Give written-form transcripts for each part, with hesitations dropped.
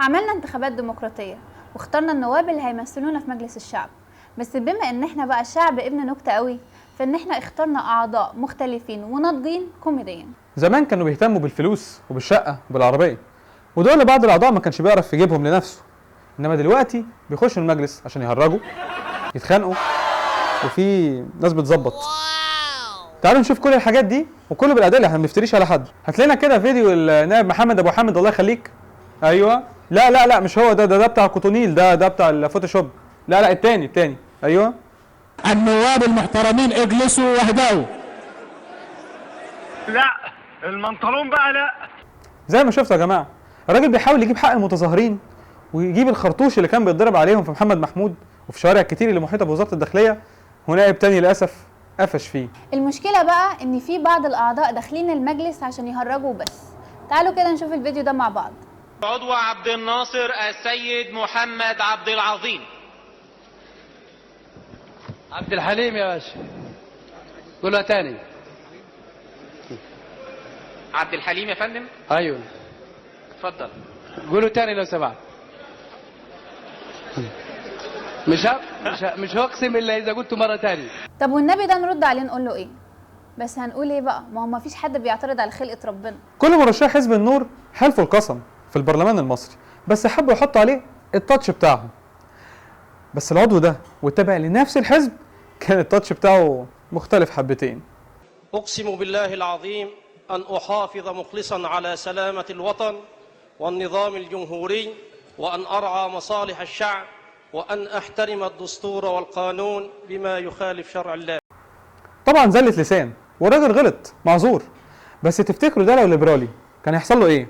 عملنا انتخابات ديمقراطية واخترنا النواب اللي هيمثلونا في مجلس الشعب، بس بما ان احنا بقى شعب ابن نكتة قوي، فان احنا اخترنا اعضاء مختلفين وناضجين كوميديا. زمان كانوا بيهتموا بالفلوس وبالشقة وبالعربية، ودول بعض الأعضاء ما كانش بيعرف يجيبهم لنفسه، إنما دلوقتي بيخشوا المجلس عشان يهرجوا يتخانقوا، وفي ناس بتظبط. تعالوا نشوف كل الحاجات دي وكله بالأدلة، احنا ما بنفتريش على حد. هات لنا كده فيديو النائب محمد أبو حامد الله يخليك. أيوه، لا مش هو ده بتاع الكوتونيل، ده بتاع الفوتوشوب. لا التاني. أيوه. النواب المحترمين اجلسوا واهدأوا. لا المنطلون بقى لا. زي ما شفتوا يا جماعه، الراجل بيحاول يجيب حق المتظاهرين ويجيب الخرطوش اللي كان بيتضرب عليهم في محمد محمود وفي شوارع كتير اللي محيطه بوزاره الداخليه، ونائب تاني للاسف قفش فيه. المشكلة بقى ان في بعض الاعضاء داخلين المجلس عشان يهرجوا بس. تعالوا كده نشوف الفيديو ده مع بعض. عضو عبد الناصر السيد محمد عبد العظيم. عبد الحليم يا باشا. قولها تاني. عبد الحليم يا فندم. ايوه اتفضل. قولوا تاني لو سمحت. مش هقسم الا اذا قلته مره تاني. طب والنبي ده نرد عليه نقول له ايه؟ بس هنقول ايه بقى؟ ما هو مفيش حد بيعترض على خلقة ربنا. كل مرشح حزب النور حلفوا القسم في البرلمان المصري، بس حبوا يحطوا عليه التاتش بتاعهم. بس العضو ده والتابع لنفس الحزب كان التاتش بتاعه مختلف حبتين. أقسم بالله العظيم أن أحافظ مخلصا على سلامة الوطن والنظام الجمهوري، وأن أرعى مصالح الشعب، وأن أحترم الدستور والقانون بما يخالف شرع الله. طبعا زلة لسان، والراجل غلط معذور، بس تفتكروا ده لو ليبرالي كان هيحصل له ايه؟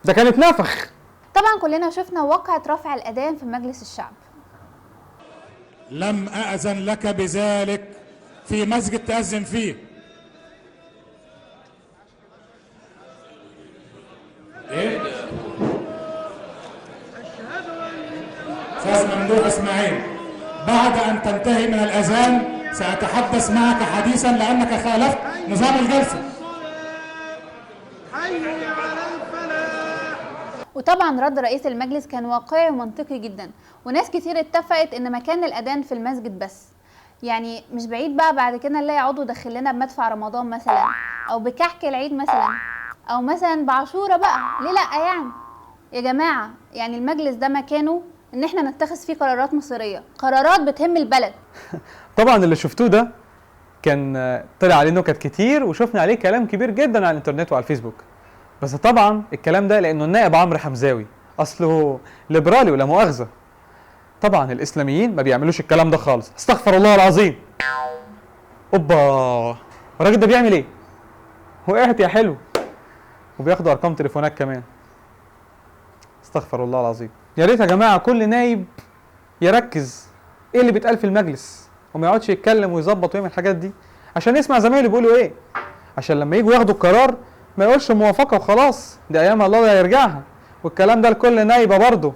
ده كان اتنفخ. طبعا كلنا شفنا واقعة رفع الأذان في مجلس الشعب. لم أأذن لك بذلك في مسجد تأذن فيه. ايه؟ أستاذ ممدوح إسماعيل، بعد أن تنتهي من الأذان سأتحدث معك حديثا لأنك خالفت نظام الجلسة. وطبعا رد رئيس المجلس كان واقعي ومنطقي جدا، وناس كتير اتفقت ان مكان الأذان في المسجد بس. يعني مش بعيد بقى بعد كده نلاقي عضو داخل لنا بمدفع رمضان مثلا، او بكحك العيد مثلا، او مثلا بعاشوره بقى، ليه لا يعني؟ يا جماعه يعني المجلس ده مكانه ان احنا نتخذ فيه قرارات مصيريه، قرارات بتهم البلد. طبعا اللي شفتوه ده كان طلع عليه نكت كتير، وشفنا عليه كلام كبير جدا على الانترنت وعلى الفيسبوك. بس طبعا الكلام ده لانه النائب عمرو حمزاوي اصله ليبرالي ولا مؤاخذه. طبعا الاسلاميين ما بيعملوش الكلام ده خالص، استغفر الله العظيم. اوبا، الراجل ده بيعمل ايه؟ وقعت يا حلو، وبياخدوا ارقام تليفونات كمان. استغفر الله العظيم. يا ريت يا جماعه كل نايب يركز ايه اللي بيتقال في المجلس، وما يقعدش يتكلم ويظبط ويعمل الحاجات دي عشان يسمع زمايله بيقولوا ايه، عشان لما يجوا ياخدوا القرار ما يقولش موافقه وخلاص، دي ايام الله لا يرجعها، والكلام ده لكل نايبه برضه.